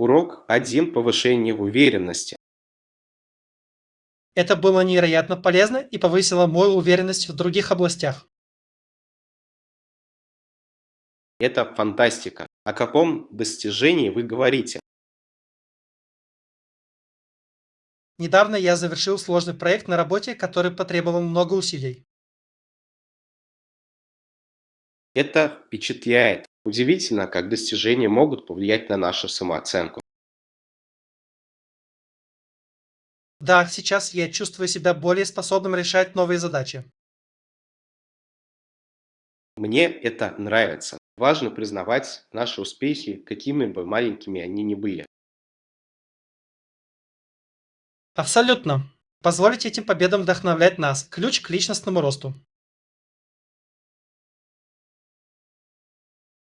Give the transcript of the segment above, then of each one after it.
Урок 1. Повышение уверенности. Это было невероятно полезно и повысило мою уверенность в других областях. Это фантастика. О каком достижении вы говорите? Недавно я завершил сложный проект на работе, который потребовал много усилий. Это впечатляет. Удивительно, как достижения могут повлиять на нашу самооценку. Да, сейчас я чувствую себя более способным решать новые задачи. Мне это нравится. Важно признавать наши успехи, какими бы маленькими они ни были. Абсолютно. Позволить этим победам вдохновлять нас. Ключ к личностному росту.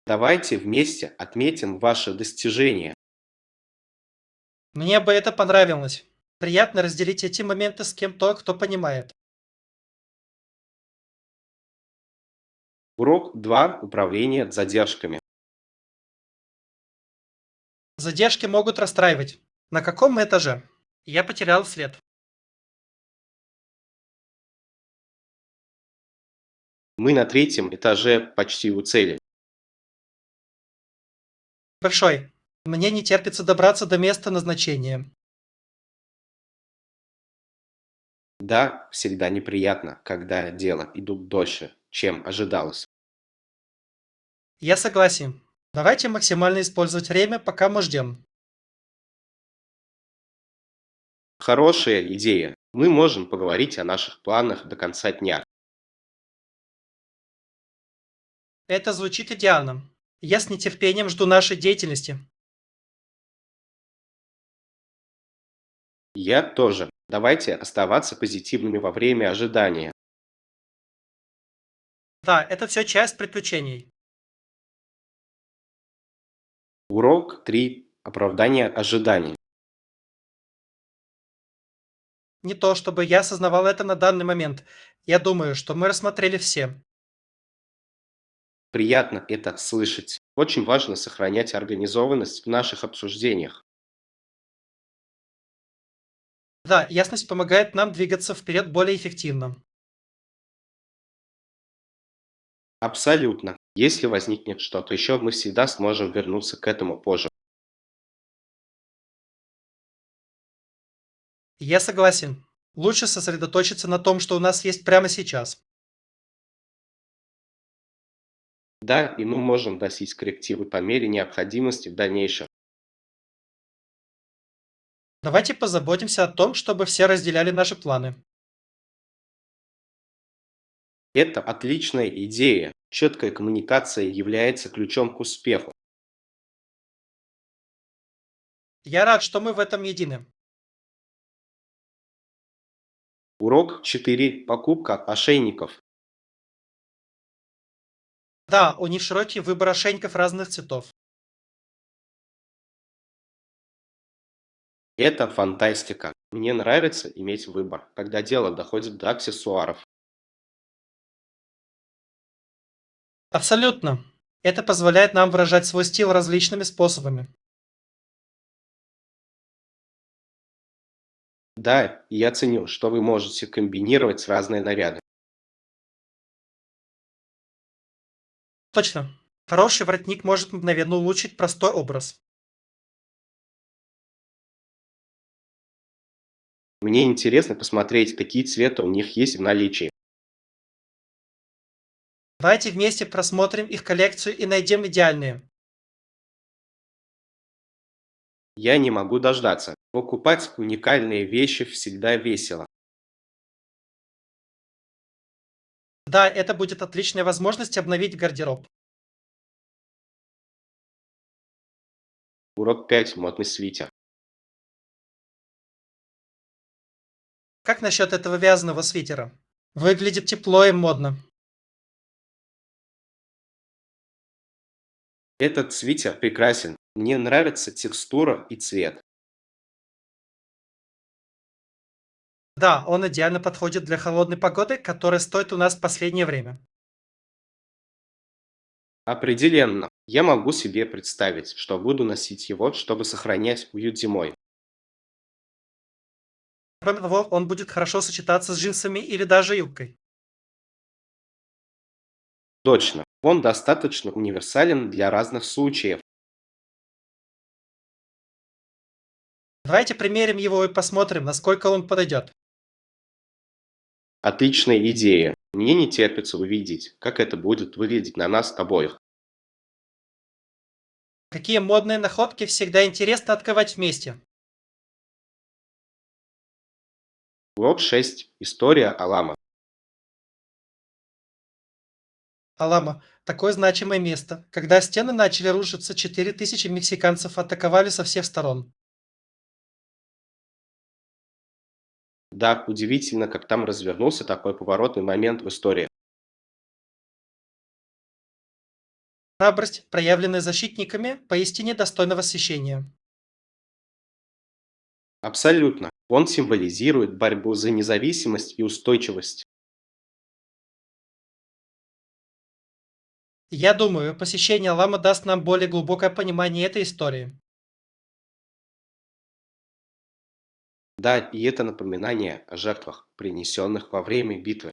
Давайте вместе отметим ваши достижения. Мне бы это понравилось. Приятно разделить эти моменты с кем-то, кто понимает. Урок 2. Управление задержками. Задержки могут расстраивать. На каком мы этаже? Я потерял след. Мы на третьем этаже почти у цели. Большой. Мне не терпится добраться до места назначения. Да, всегда неприятно, когда дела идут дольше, чем ожидалось. Я согласен. Давайте максимально использовать время, пока мы ждем. Хорошая идея. Мы можем поговорить о наших планах до конца дня. Это звучит идеально. Я с нетерпением жду нашей деятельности. Я тоже. Давайте оставаться позитивными во время ожидания. Да, это все часть приключений. Урок 3. Оправдание ожиданий. Не то чтобы я осознавал это на данный момент. Я думаю, что мы рассмотрели все. Приятно это слышать. Очень важно сохранять организованность в наших обсуждениях. Да, ясность помогает нам двигаться вперед более эффективно. Абсолютно. Если возникнет что-то еще, мы всегда сможем вернуться к этому позже. Я согласен. Лучше сосредоточиться на том, что у нас есть прямо сейчас. Да, и мы можем вносить коррективы по мере необходимости в дальнейшем. Давайте позаботимся о том, чтобы все разделяли наши планы. Это отличная идея. Четкая коммуникация является ключом к успеху. Я рад, что мы в этом едины. Урок 4. Покупка ошейников. Да, у них широкий выбор ошейников разных цветов. Это фантастика. Мне нравится иметь выбор, когда дело доходит до аксессуаров. Абсолютно. Это позволяет нам выражать свой стиль различными способами. Да, и я ценю, что вы можете комбинировать разные наряды. Точно. Хороший воротник может мгновенно улучшить простой образ. Мне интересно посмотреть, какие цвета у них есть в наличии. Давайте вместе просмотрим их коллекцию и найдем идеальные. Я не могу дождаться. Покупать уникальные вещи всегда весело. Да, это будет отличная возможность обновить гардероб. Урок 5. Модный свитер. Как насчет этого вязаного свитера? Выглядит тепло и модно. Этот свитер прекрасен. Мне нравится текстура и цвет. Да, он идеально подходит для холодной погоды, которая стоит у нас в последнее время. Определенно, я могу себе представить, что буду носить его, чтобы сохранять уют зимой. Кроме того, он будет хорошо сочетаться с джинсами или даже юбкой. Точно, он достаточно универсален для разных случаев. Давайте примерим его и посмотрим, насколько он подойдет. Отличная идея. Мне не терпится увидеть, как это будет выглядеть на нас обоих. Какие модные находки всегда интересно открывать вместе. Урок 6. История Алама. Алама — такое значимое место. Когда стены начали рушиться, 4000 мексиканцев атаковали со всех сторон. Да, удивительно, как там развернулся такой поворотный момент в истории. Храбрость, проявленная защитниками, поистине достойна восхищения. Абсолютно. Он символизирует борьбу за независимость и устойчивость. Я думаю, посещение Алама даст нам более глубокое понимание этой истории. Да, и это напоминание о жертвах, принесенных во время битвы.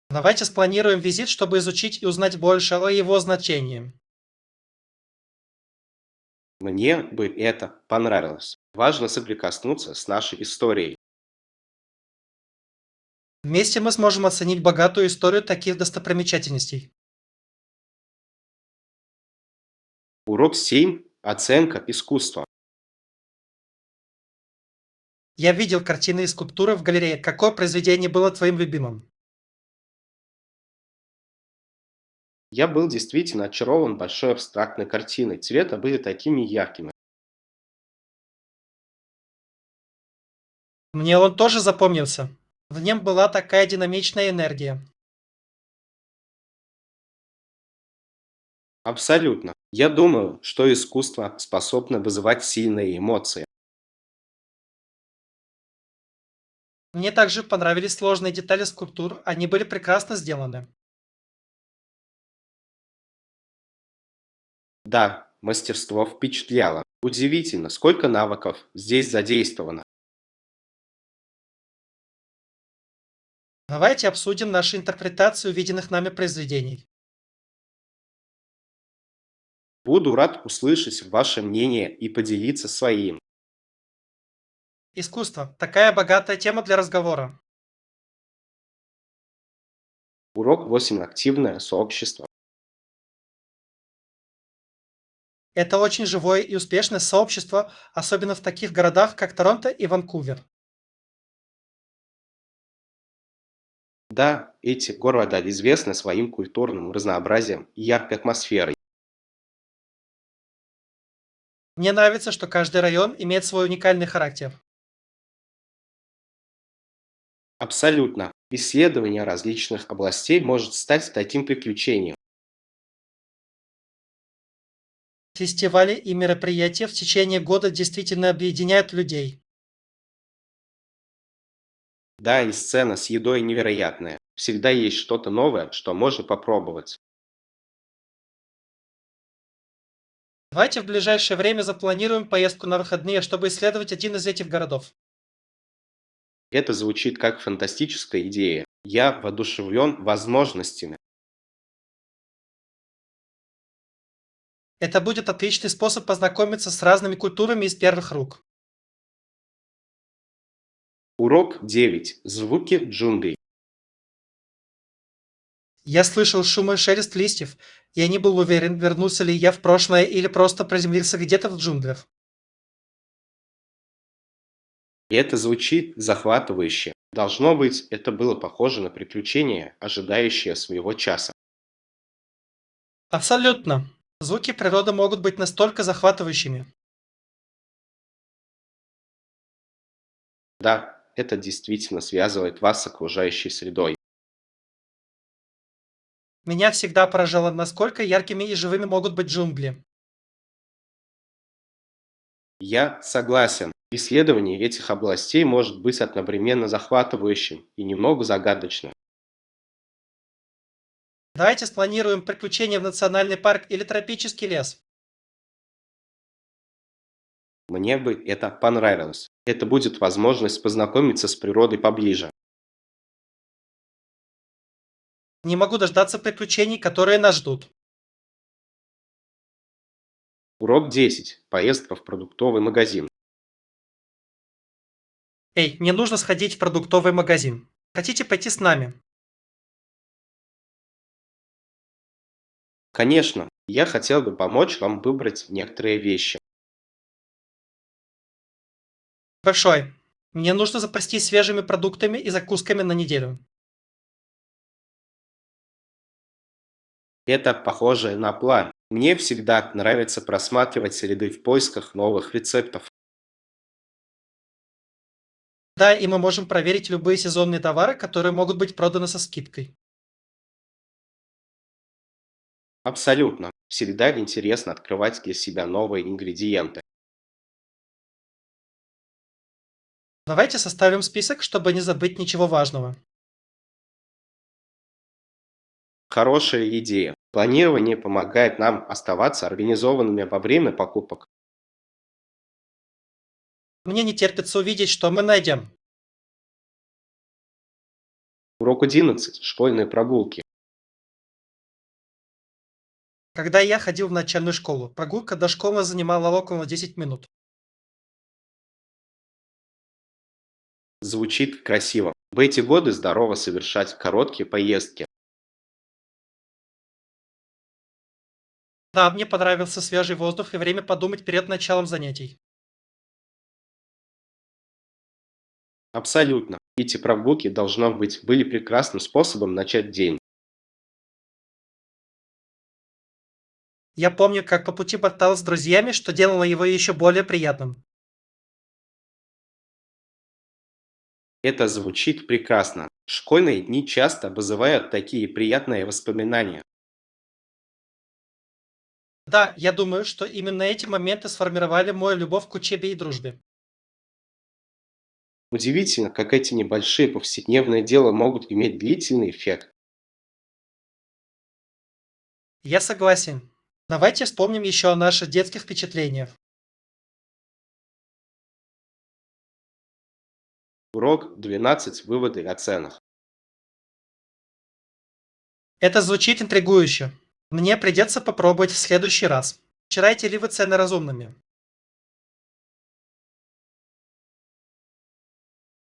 Давайте спланируем визит, чтобы изучить и узнать больше о его значении. Мне бы это понравилось. Важно соприкоснуться с нашей историей. Вместе мы сможем оценить богатую историю таких достопримечательностей. Урок 7. Оценка искусства. Я видел картины и скульптуры в галерее. Какое произведение было твоим любимым? Я был действительно очарован большой абстрактной картиной. Цвета были такими яркими. Мне он тоже запомнился. В нем была такая динамичная энергия. Абсолютно. Я думаю, что искусство способно вызывать сильные эмоции. Мне также понравились сложные детали скульптур. Они были прекрасно сделаны. Да, мастерство впечатляло. Удивительно, сколько навыков здесь задействовано. Давайте обсудим нашу интерпретацию увиденных нами произведений. Буду рад услышать ваше мнение и поделиться своим. Искусство — такая богатая тема для разговора. Урок 8. Активное сообщество. Это очень живое и успешное сообщество, особенно в таких городах, как Торонто и Ванкувер. Да, эти города известны своим культурным разнообразием и яркой атмосферой. Мне нравится, что каждый район имеет свой уникальный характер. Абсолютно. Исследование различных областей может стать таким приключением. Фестивали и мероприятия в течение года действительно объединяют людей. Да, и сцена с едой невероятная. Всегда есть что-то новое, что можно попробовать. Давайте в ближайшее время запланируем поездку на выходные, чтобы исследовать один из этих городов. Это звучит как фантастическая идея. Я воодушевлен возможностями. Это будет отличный способ познакомиться с разными культурами из первых рук. Урок 9. Звуки джунглей. Я слышал шум и шелест листьев. Я не был уверен, вернулся ли я в прошлое или просто приземлился где-то в джунглях. И это звучит захватывающе. Должно быть, это было похоже на приключение, ожидающее своего часа. Абсолютно. Звуки природы могут быть настолько захватывающими. Да, это действительно связывает вас с окружающей средой. Меня всегда поражало, насколько яркими и живыми могут быть джунгли. Я согласен. Исследование этих областей может быть одновременно захватывающим и немного загадочным. Давайте спланируем приключения в национальный парк или тропический лес. Мне бы это понравилось. Это будет возможность познакомиться с природой поближе. Не могу дождаться приключений, которые нас ждут. Урок 10. Поездка в продуктовый магазин. Эй, мне нужно сходить в продуктовый магазин. Хотите пойти с нами? Конечно, я хотел бы помочь вам выбрать некоторые вещи. Большой. Мне нужно запастись свежими продуктами и закусками на неделю. Это похоже на план. Мне всегда нравится просматривать ряды в поисках новых рецептов. Да, и мы можем проверить любые сезонные товары, которые могут быть проданы со скидкой. Абсолютно. Всегда интересно открывать для себя новые ингредиенты. Давайте составим список, чтобы не забыть ничего важного. Хорошая идея. Планирование помогает нам оставаться организованными во время покупок. Мне не терпится увидеть, что мы найдем. Урок 11. Школьные прогулки. Когда я ходил в начальную школу, прогулка до школы занимала около 10 минут. Звучит красиво. В эти годы здорово совершать короткие поездки. Да, мне понравился свежий воздух и время подумать перед началом занятий. Абсолютно. Эти прогулки, должно быть, были прекрасным способом начать день. Я помню, как по пути болтал с друзьями, что делало его еще более приятным. Это звучит прекрасно. Школьные дни часто вызывают такие приятные воспоминания. Да, я думаю, что именно эти моменты сформировали мою любовь к учебе и дружбе. Удивительно, как эти небольшие повседневные дела могут иметь длительный эффект. Я согласен. Давайте вспомним еще о наших детских впечатлениях. Урок 12. Выводы о ценах. Это звучит интригующе. Мне придется попробовать в следующий раз. Считаете ли вы цены разумными?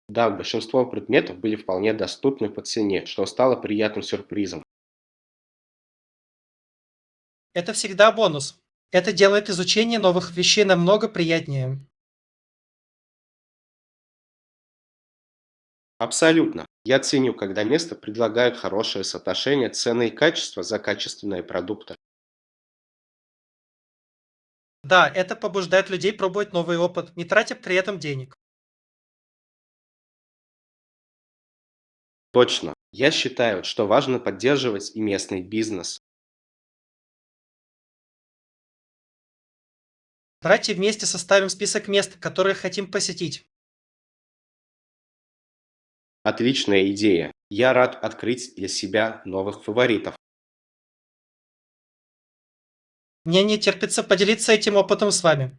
Да, большинство предметов были вполне доступны по цене, что стало приятным сюрпризом. Это всегда бонус. Это делает изучение новых вещей намного приятнее. Абсолютно. Я ценю, когда место предлагает хорошее соотношение цены и качества за качественные продукты. Да, это побуждает людей пробовать новый опыт, не тратя при этом денег. Точно. Я считаю, что важно поддерживать и местный бизнес. Давайте вместе составим список мест, которые хотим посетить. Отличная идея. Я рад открыть для себя новых фаворитов. Мне не терпится поделиться этим опытом с вами.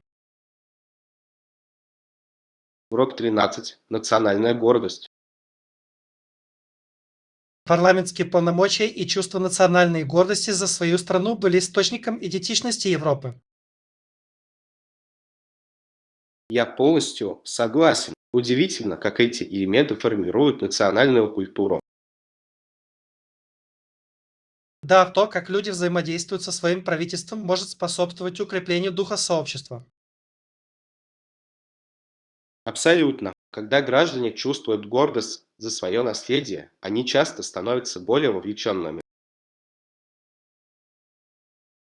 Урок 13. Национальная гордость. Парламентские полномочия и чувство национальной гордости за свою страну были источником идентичности Европы. Я полностью согласен. Удивительно, как эти элементы формируют национальную культуру. Да, то, как люди взаимодействуют со своим правительством, может способствовать укреплению духа сообщества. Абсолютно. Когда граждане чувствуют гордость за свое наследие, они часто становятся более вовлеченными.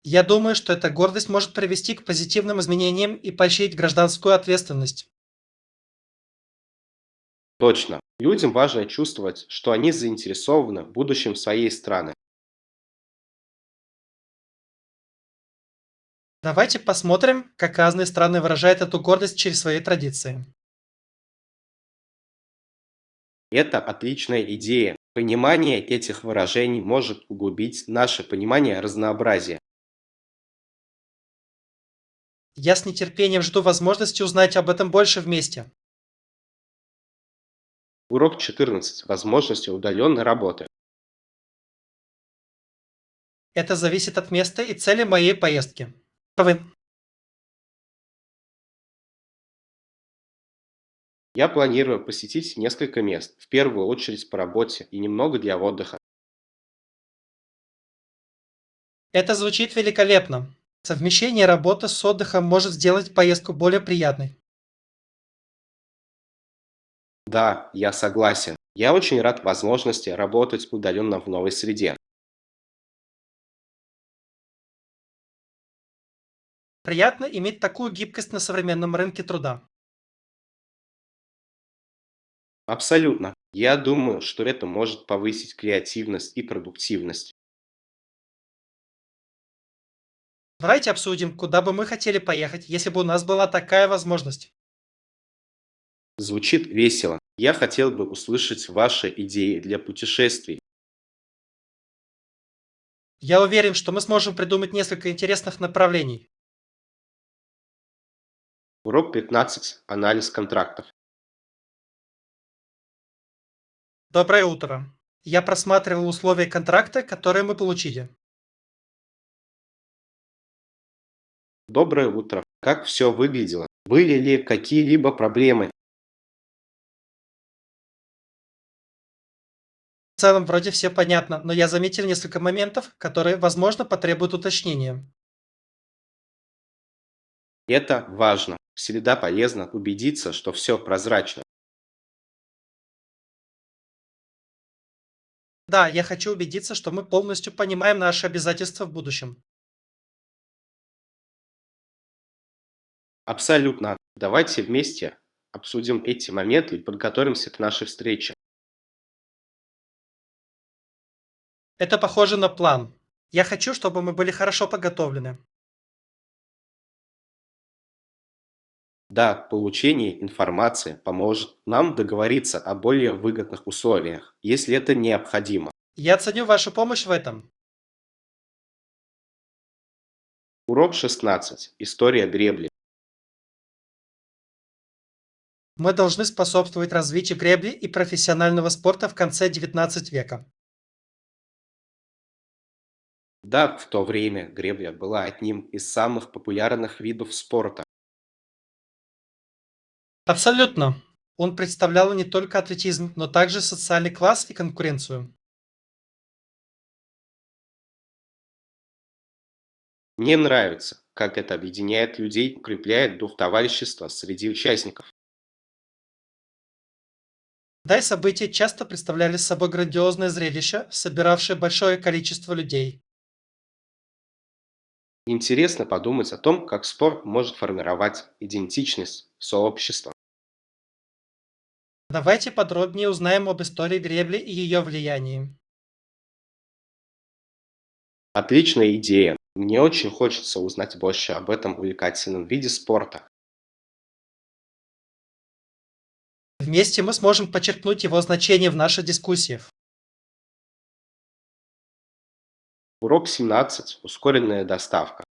Я думаю, что эта гордость может привести к позитивным изменениям и поощрить гражданскую ответственность. Точно. Людям важно чувствовать, что они заинтересованы в будущем своей страны. Давайте посмотрим, как разные страны выражают эту гордость через свои традиции. Это отличная идея. Понимание этих выражений может углубить наше понимание разнообразия. Я с нетерпением жду возможности узнать об этом больше вместе. Урок 14. Возможности удаленной работы. Это зависит от места и цели моей поездки. Вы. Я планирую посетить несколько мест, в первую очередь по работе и немного для отдыха. Это звучит великолепно. Совмещение работы с отдыхом может сделать поездку более приятной. Да, я согласен. Я очень рад возможности работать удаленно в новой среде. Приятно иметь такую гибкость на современном рынке труда. Абсолютно. Я думаю, что это может повысить креативность и продуктивность. Давайте обсудим, куда бы мы хотели поехать, если бы у нас была такая возможность. Звучит весело. Я хотел бы услышать ваши идеи для путешествий. Я уверен, что мы сможем придумать несколько интересных направлений. Урок 15. Анализ контрактов. Доброе утро. Я просматривал условия контракта, которые мы получили. Доброе утро. Как все выглядело? Были ли какие-либо проблемы? В целом, вроде все понятно, но я заметил несколько моментов, которые, возможно, потребуют уточнения. Это важно. Всегда полезно убедиться, что все прозрачно. Да, я хочу убедиться, что мы полностью понимаем наши обязательства в будущем. Абсолютно. Давайте вместе обсудим эти моменты и подготовимся к нашей встрече. Это похоже на план. Я хочу, чтобы мы были хорошо подготовлены. Да, получение информации поможет нам договориться о более выгодных условиях, если это необходимо. Я ценю вашу помощь в этом. Урок 16. История гребли. Мы должны способствовать развитию гребли и профессионального спорта в конце XIX века. Да, в то время гребля была одним из самых популярных видов спорта. Абсолютно. Он представлял не только атлетизм, но также социальный класс и конкуренцию. Мне нравится, как это объединяет людей, укрепляет дух товарищества среди участников. Да и события часто представляли собой грандиозное зрелище, собиравшее большое количество людей. Интересно подумать о том, как спорт может формировать идентичность сообщества. Давайте подробнее узнаем об истории гребли и ее влиянии. Отличная идея. Мне очень хочется узнать больше об этом увлекательном виде спорта. Вместе мы сможем подчеркнуть его значение в наших дискуссиях. Урок 17. Ускоренная доставка.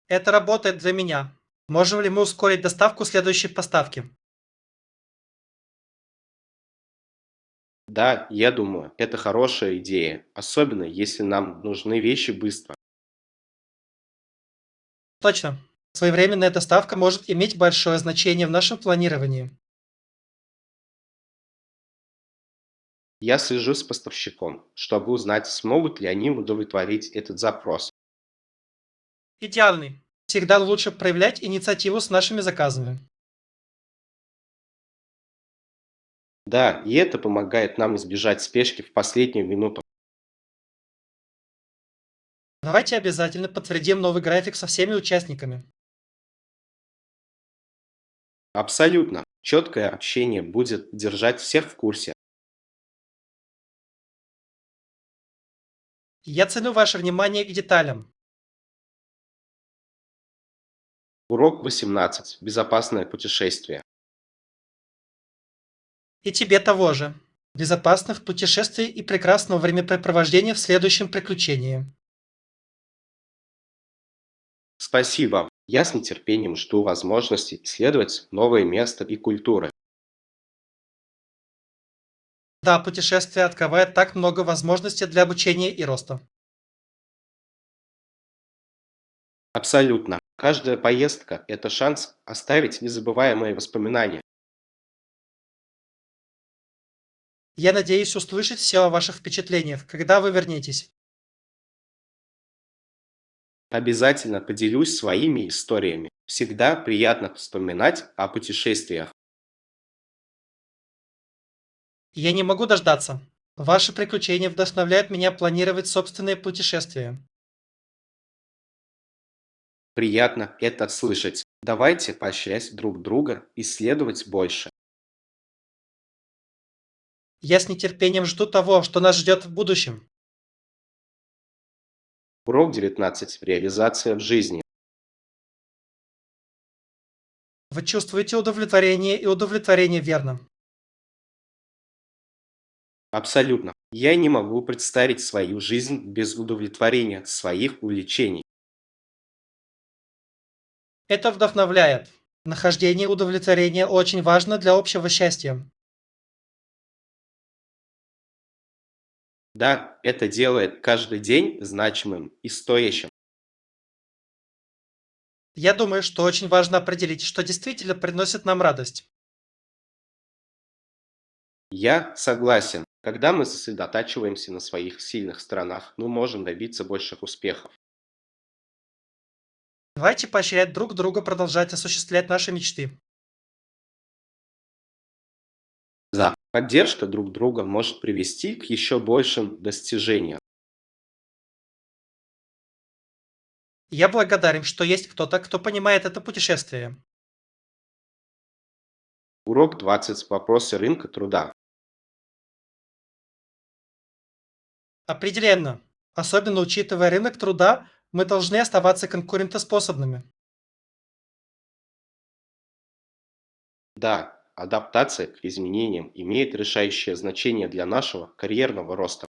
Это работает для меня. Можем ли мы ускорить доставку следующей поставки? Да, я думаю, это хорошая идея, особенно если нам нужны вещи быстро. Точно. Своевременная доставка может иметь большое значение в нашем планировании. Я свяжусь с поставщиком, чтобы узнать, смогут ли они удовлетворить этот запрос. Идеальный. Всегда лучше проявлять инициативу с нашими заказами. Да, и это помогает нам избежать спешки в последнюю минуту. Давайте обязательно подтвердим новый график со всеми участниками. Абсолютно. Четкое общение будет держать всех в курсе. Я ценю ваше внимание к деталям. Урок 18. Безопасное путешествие. И тебе того же. Безопасных путешествий и прекрасного времяпрепровождения в следующем приключении. Спасибо. Я с нетерпением жду возможности исследовать новые места и культуры. Да, путешествие открывает так много возможностей для обучения и роста. Абсолютно. Каждая поездка– это шанс оставить незабываемые воспоминания. Я надеюсь услышать все о ваших впечатлениях, когда вы вернетесь. Обязательно поделюсь своими историями. Всегда приятно вспоминать о путешествиях. Я не могу дождаться. Ваши приключения вдохновляют меня планировать собственные путешествия. Приятно это слышать. Давайте поощрять друг друга, исследовать больше. Я с нетерпением жду того, что нас ждет в будущем. Урок 19. Реализация в жизни. Вы чувствуете удовлетворение, и удовлетворение верно. Абсолютно. Я не могу представить свою жизнь без удовлетворения своих увлечений. Это вдохновляет. Нахождение удовлетворения очень важно для общего счастья. Да, это делает каждый день значимым и стоящим. Я думаю, что очень важно определить, что действительно приносит нам радость. Я согласен. Когда мы сосредотачиваемся на своих сильных сторонах, мы можем добиться больших успехов. Давайте поощрять друг друга продолжать осуществлять наши мечты. За. Поддержка друг друга может привести к еще большим достижениям. Я благодарен, что есть кто-то, кто понимает это путешествие. Урок 20. Вопросы рынка труда. Определенно. Особенно учитывая рынок труда, мы должны оставаться конкурентоспособными. Да, адаптация к изменениям имеет решающее значение для нашего карьерного роста.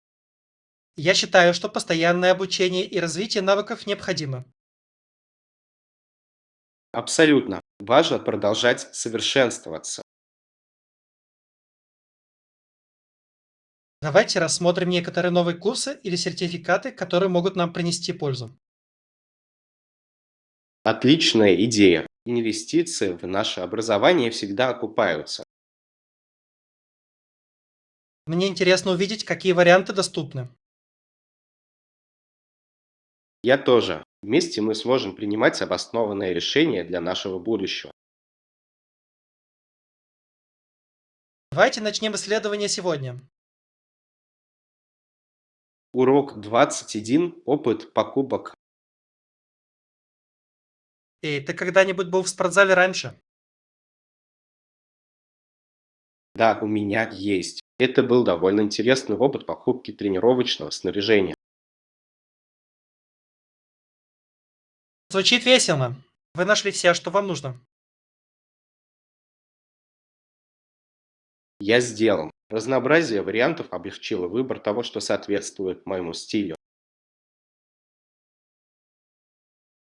Я считаю, что постоянное обучение и развитие навыков необходимо. Абсолютно. Важно продолжать совершенствоваться. Давайте рассмотрим некоторые новые курсы или сертификаты, которые могут нам принести пользу. Отличная идея. Инвестиции в наше образование всегда окупаются. Мне интересно увидеть, какие варианты доступны. Я тоже. Вместе мы сможем принимать обоснованные решения для нашего будущего. Давайте начнем исследование сегодня. Урок 21. Опыт покупок. Эй, ты когда-нибудь был в спортзале раньше? Да, у меня есть. Это был довольно интересный опыт покупки тренировочного снаряжения. Звучит весело. Вы нашли все, что вам нужно. Я сделал. Разнообразие вариантов облегчило выбор того, что соответствует моему стилю.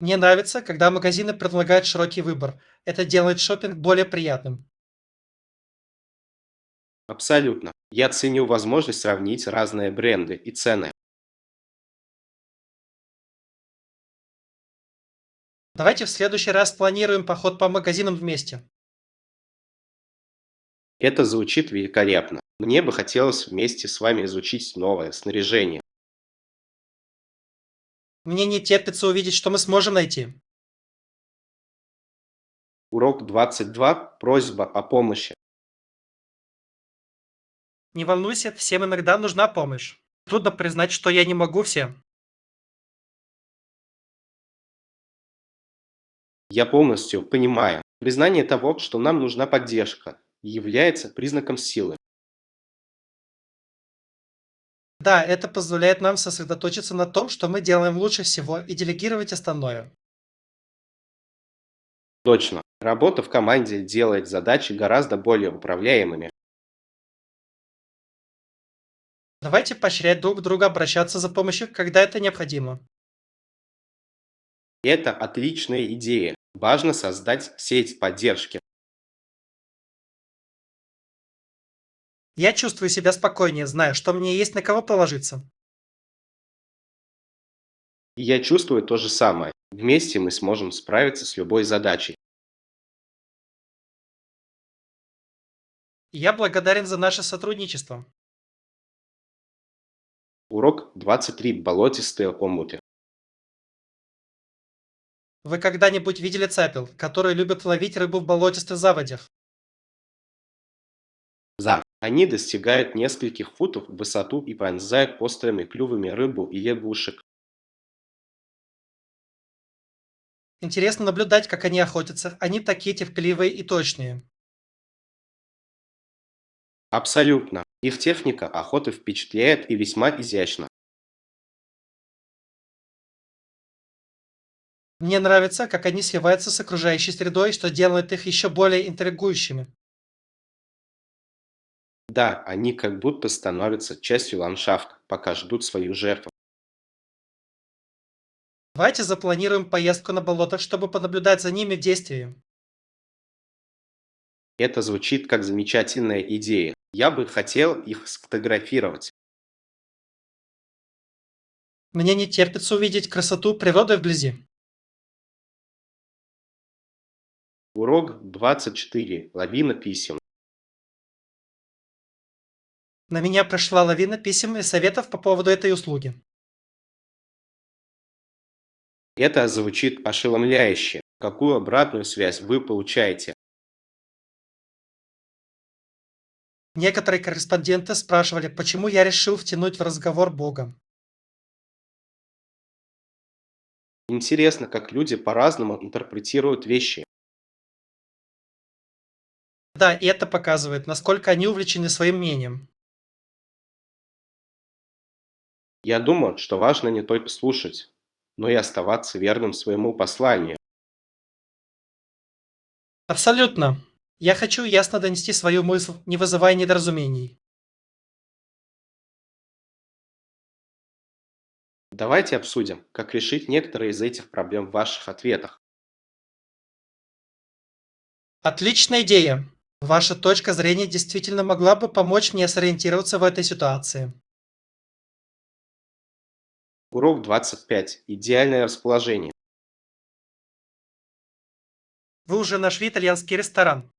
Мне нравится, когда магазины предлагают широкий выбор. Это делает шопинг более приятным. Абсолютно. Я ценю возможность сравнить разные бренды и цены. Давайте в следующий раз планируем поход по магазинам вместе. Это звучит великолепно. Мне бы хотелось вместе с вами изучить новое снаряжение. Мне не терпится увидеть, что мы сможем найти. Урок 22. Просьба о помощи. Не волнуйся, всем иногда нужна помощь. Трудно признать, что я не могу всем. Я полностью понимаю. Признание того, что нам нужна поддержка, является признаком силы. Да, это позволяет нам сосредоточиться на том, что мы делаем лучше всего, и делегировать остальное. Точно. Работа в команде делает задачи гораздо более управляемыми. Давайте поощрять друг друга обращаться за помощью, когда это необходимо. Это отличная идея. Важно создать сеть поддержки. Я чувствую себя спокойнее, зная, что мне есть на кого положиться. И я чувствую то же самое. Вместе мы сможем справиться с любой задачей. И я благодарен за наше сотрудничество. Урок 23. Болотистые омуты. Вы когда-нибудь видели цапел, которые любят ловить рыбу в болотистых заводях? Они достигают нескольких футов в высоту и пронзают острыми клювами рыбу и лягушек. Интересно наблюдать, как они охотятся. Они такие терпеливые и точные. Абсолютно. Их техника охоты впечатляет и весьма изящна. Мне нравится, как они сливаются с окружающей средой, что делает их еще более интригующими. Да, они как будто становятся частью ландшафта, пока ждут свою жертву. Давайте запланируем поездку на болото, чтобы понаблюдать за ними в действии. Это звучит как замечательная идея. Я бы хотел их сфотографировать. Мне не терпится увидеть красоту природы вблизи. Урок 24. Лавина писем. На меня пришла лавина писем и советов по поводу этой услуги. Это звучит ошеломляюще. Какую обратную связь вы получаете? Некоторые корреспонденты спрашивали, почему я решил втянуть в разговор Бога. Интересно, как люди по-разному интерпретируют вещи. Да, и это показывает, насколько они увлечены своим мнением. Я думаю, что важно не только слушать, но и оставаться верным своему посланию. Абсолютно. Я хочу ясно донести свою мысль, не вызывая недоразумений. Давайте обсудим, как решить некоторые из этих проблем в ваших ответах. Отличная идея. Ваша точка зрения действительно могла бы помочь мне сориентироваться в этой ситуации. Урок 25. Идеальное расположение. Вы уже нашли итальянский ресторан.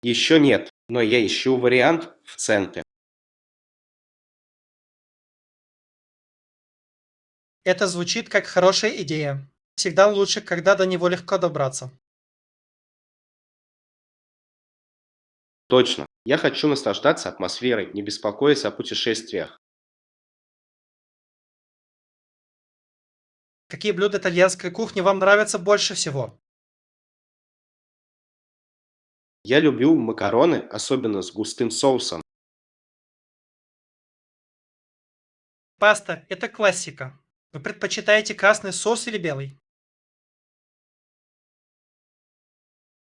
Еще нет, но я ищу вариант в центре. Это звучит как хорошая идея. Всегда лучше, когда до него легко добраться. Точно. Я хочу наслаждаться атмосферой, не беспокоясь о путешествиях. Какие блюда итальянской кухни вам нравятся больше всего? Я люблю макароны, особенно с густым соусом. Паста– это классика. Вы предпочитаете красный соус или белый?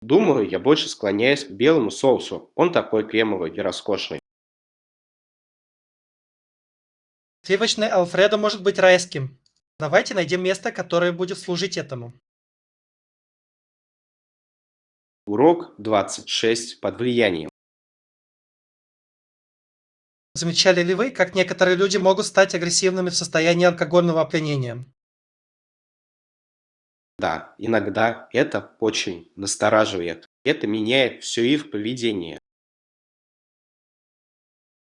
Думаю, я больше склоняюсь к белому соусу. Он такой кремовый и роскошный. Сливочный Алфредо может быть райским. Давайте найдем место, которое будет служить этому. Урок 26. Под влиянием. Замечали ли вы, как некоторые люди могут стать агрессивными в состоянии алкогольного опьянения? Да, иногда это очень настораживает. Это меняет все их поведение.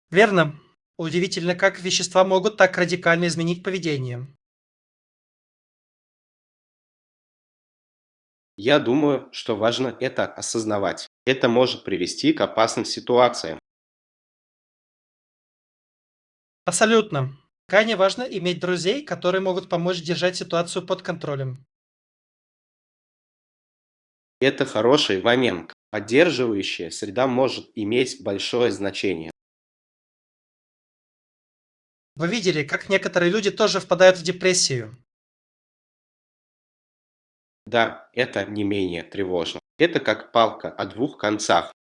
Верно. Удивительно, как вещества могут так радикально изменить поведение. Я думаю, что важно это осознавать. Это может привести к опасным ситуациям. Абсолютно. Крайне важно иметь друзей, которые могут помочь держать ситуацию под контролем. Это хороший момент. Поддерживающая среда может иметь большое значение. Вы видели, как некоторые люди тоже впадают в депрессию. Да, это не менее тревожно. Это как палка о двух концах.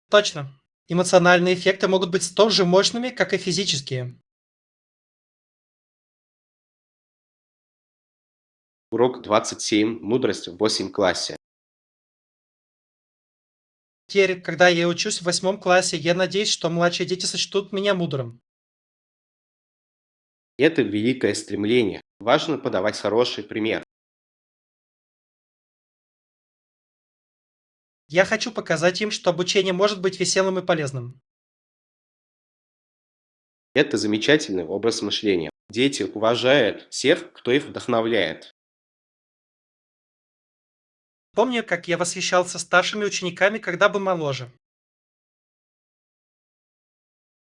Точно. Эмоциональные эффекты могут быть столь же мощными, как и физические. Урок 27. Мудрость в 8 классе. Теперь, когда я учусь в 8 классе, я надеюсь, что младшие дети сочтут меня мудрым. Это великое стремление. Важно подавать хороший пример. Я хочу показать им, что обучение может быть веселым и полезным. Это замечательный образ мышления. Дети уважают всех, кто их вдохновляет. Помню, как я восхищался старшими учениками, когда был моложе.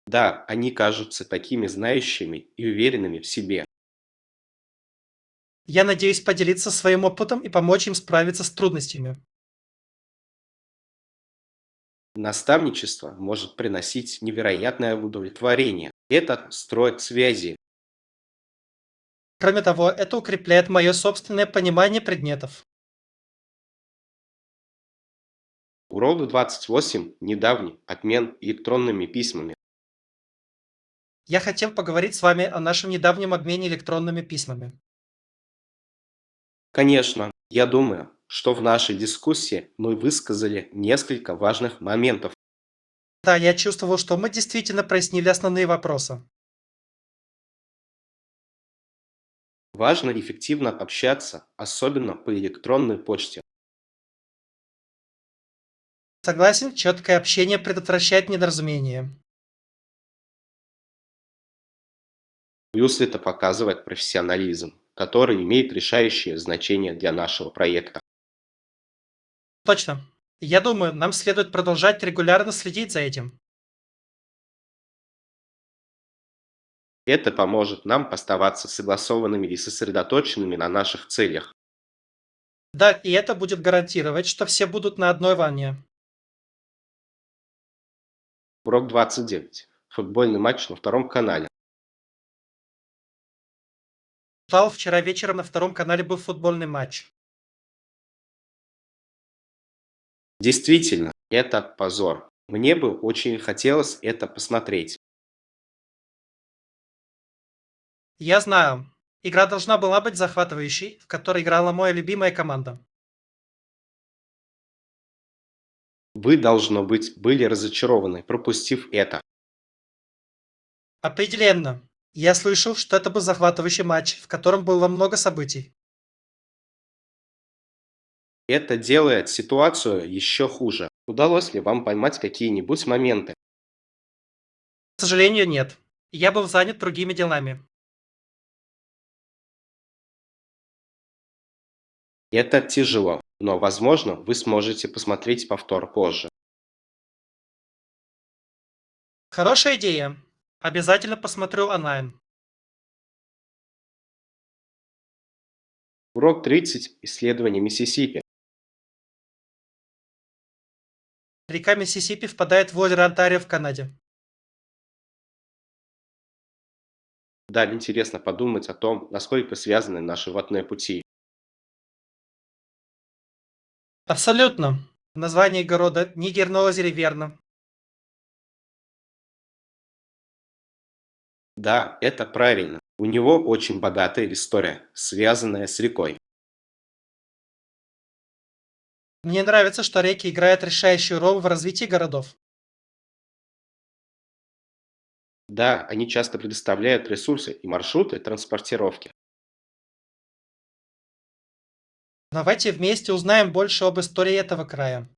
Да, они кажутся такими знающими и уверенными в себе. Я надеюсь поделиться своим опытом и помочь им справиться с трудностями. Наставничество может приносить невероятное удовлетворение. Это строит связи. Кроме того, это укрепляет мое собственное понимание предметов. Урок 28. Недавний обмен электронными письмами. Я хотел поговорить с вами о нашем недавнем обмене электронными письмами. Конечно, я думаю, что в нашей дискуссии мы высказали несколько важных моментов. Да, я чувствовал, что мы действительно прояснили основные вопросы. Важно эффективно общаться, особенно по электронной почте. Согласен, четкое общение предотвращает недоразумения. Плюс это показывает профессионализм, который имеет решающее значение для нашего проекта. Точно. Я думаю, нам следует продолжать регулярно следить за этим. Это поможет нам оставаться согласованными и сосредоточенными на наших целях. Да, и это будет гарантировать, что все будут на одной волне. Урок 29. Футбольный матч на втором канале. Вчера вечером на втором канале был футбольный матч. Действительно, это позор. Мне бы очень хотелось это посмотреть. Я знаю, игра должна была быть захватывающей, в которой играла моя любимая команда. Вы, должно быть, были разочарованы, пропустив это. Определенно. Я слышал, что это был захватывающий матч, в котором было много событий. Это делает ситуацию еще хуже. Удалось ли вам поймать какие-нибудь моменты? К сожалению, нет. Я был занят другими делами. Это тяжело, но, возможно, вы сможете посмотреть повтор позже. Хорошая идея. Обязательно посмотрю онлайн. Урок 30. Исследование Миссисипи. Река Миссисипи впадает в озеро Онтарио в Канаде. Да, интересно подумать о том, насколько связаны наши водные пути. Абсолютно. Название города Нигер на озере верно. Да, это правильно. У него очень богатая история, связанная с рекой. Мне нравится, что реки играют решающую роль в развитии городов. Да, они часто предоставляют ресурсы и маршруты транспортировки. Давайте вместе узнаем больше об истории этого края.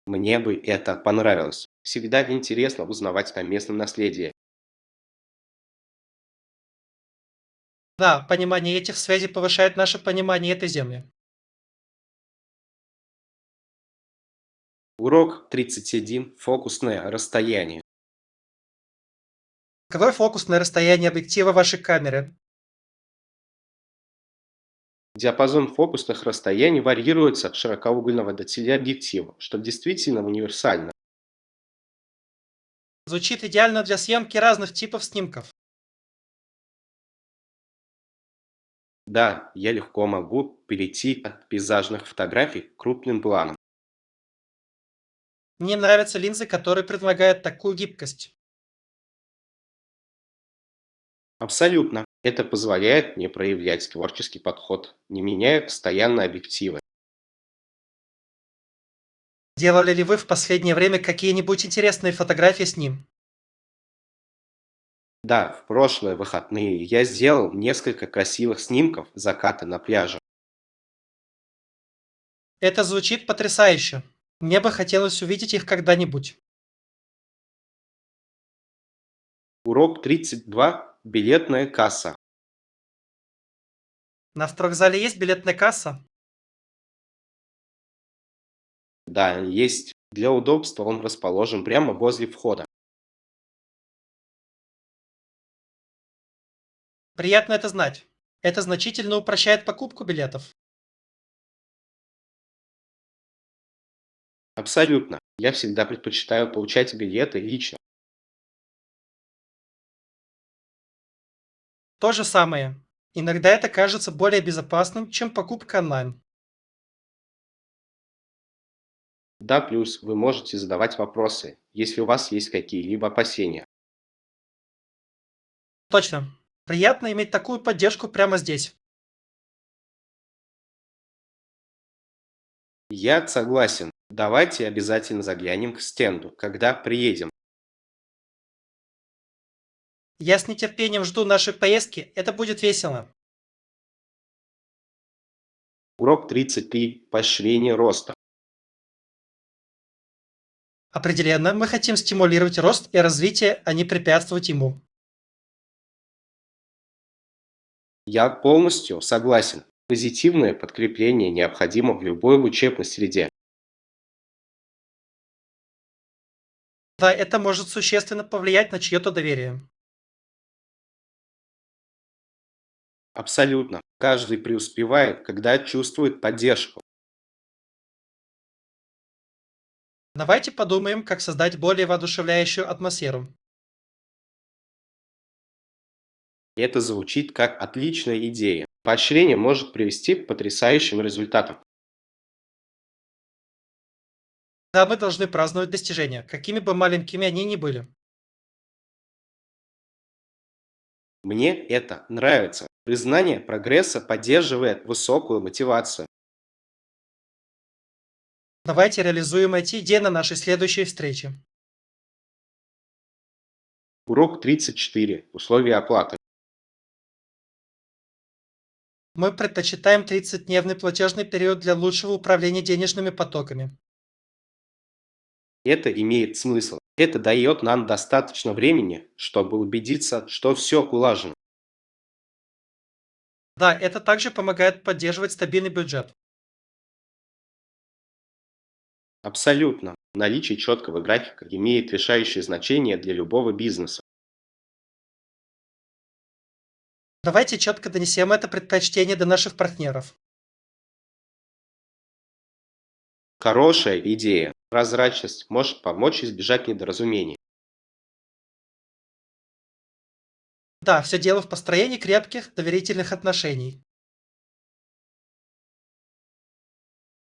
Мне бы это понравилось. Всегда интересно узнавать о местном наследии. Да, понимание этих связей повышает наше понимание этой земли. Урок 31. Фокусное расстояние. Какой фокусное расстояние объектива вашей камеры? Диапазон фокусных расстояний варьируется от широкоугольного до телеобъектива, что действительно универсально. Звучит идеально для съемки разных типов снимков. Да, я легко могу перейти от пейзажных фотографий к крупным планам. Мне нравятся линзы, которые предлагают такую гибкость. Абсолютно. Это позволяет мне проявлять творческий подход, не меняя постоянно объективы. Делали ли вы в последнее время какие-нибудь интересные фотографии с ним? Да, в прошлые выходные я сделал несколько красивых снимков заката на пляже. Это звучит потрясающе. Мне бы хотелось увидеть их когда-нибудь. Урок 32. Билетная касса. На втором есть билетная касса? Да, есть. Для удобства он расположен прямо возле входа. Приятно это знать. Это значительно упрощает покупку билетов. Абсолютно. Я всегда предпочитаю получать билеты лично. То же самое. Иногда это кажется более безопасным, чем покупка онлайн. Да, плюс вы можете задавать вопросы, если у вас есть какие-либо опасения. Точно. Приятно иметь такую поддержку прямо здесь. Я согласен. Давайте обязательно заглянем к стенду, когда приедем. Я с нетерпением жду нашей поездки. Это будет весело. Урок 33. Поощрение роста. Определенно, мы хотим стимулировать рост и развитие, а не препятствовать ему. Я полностью согласен. Позитивное подкрепление необходимо в любой учебной среде. Да, это может существенно повлиять на чье-то доверие. Абсолютно. Каждый преуспевает, когда чувствует поддержку. Давайте подумаем, как создать более воодушевляющую атмосферу. Это звучит как отличная идея. Поощрение может привести к потрясающим результатам. Да, мы должны праздновать достижения, какими бы маленькими они ни были. Мне это нравится. Признание прогресса поддерживает высокую мотивацию. Давайте реализуем эти идеи на нашей следующей встрече. Урок 34. Условия оплаты. Мы предпочитаем 30-дневный платежный период для лучшего управления денежными потоками. Это имеет смысл. Это дает нам достаточно времени, чтобы убедиться, что все улажено. Да, это также помогает поддерживать стабильный бюджет. Абсолютно. Наличие четкого графика имеет решающее значение для любого бизнеса. Давайте четко донесем это предпочтение до наших партнеров. Хорошая идея. Прозрачность может помочь избежать недоразумений. Да, все дело в построении крепких доверительных отношений.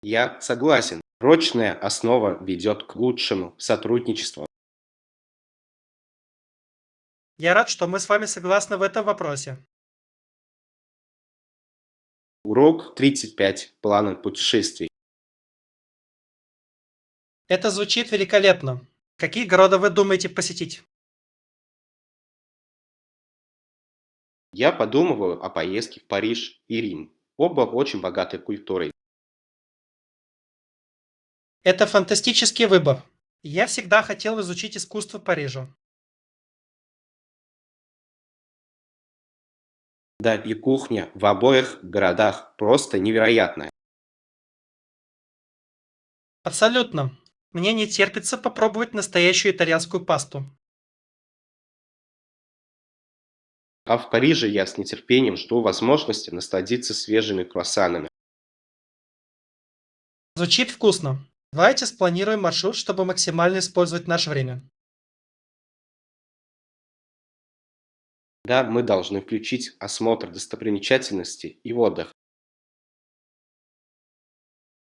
Я согласен. Прочная основа ведет к лучшему сотрудничеству. Я рад, что мы с вами согласны в этом вопросе. Урок 35. Планы путешествий. Это звучит великолепно. Какие города вы думаете посетить? Я подумываю о поездке в Париж и Рим. Оба очень богаты культурой. Это фантастический выбор. Я всегда хотел изучить искусство Парижа. Да и кухня в обоих городах просто невероятная. Абсолютно. Мне не терпится попробовать настоящую итальянскую пасту. А в Париже я с нетерпением жду возможности насладиться свежими круассанами. Звучит вкусно. Давайте спланируем маршрут, чтобы максимально использовать наше время. Да, мы должны включить осмотр достопримечательностей и отдых.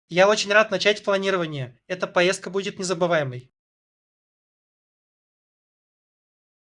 Я очень рад начать планирование. Эта поездка будет незабываемой.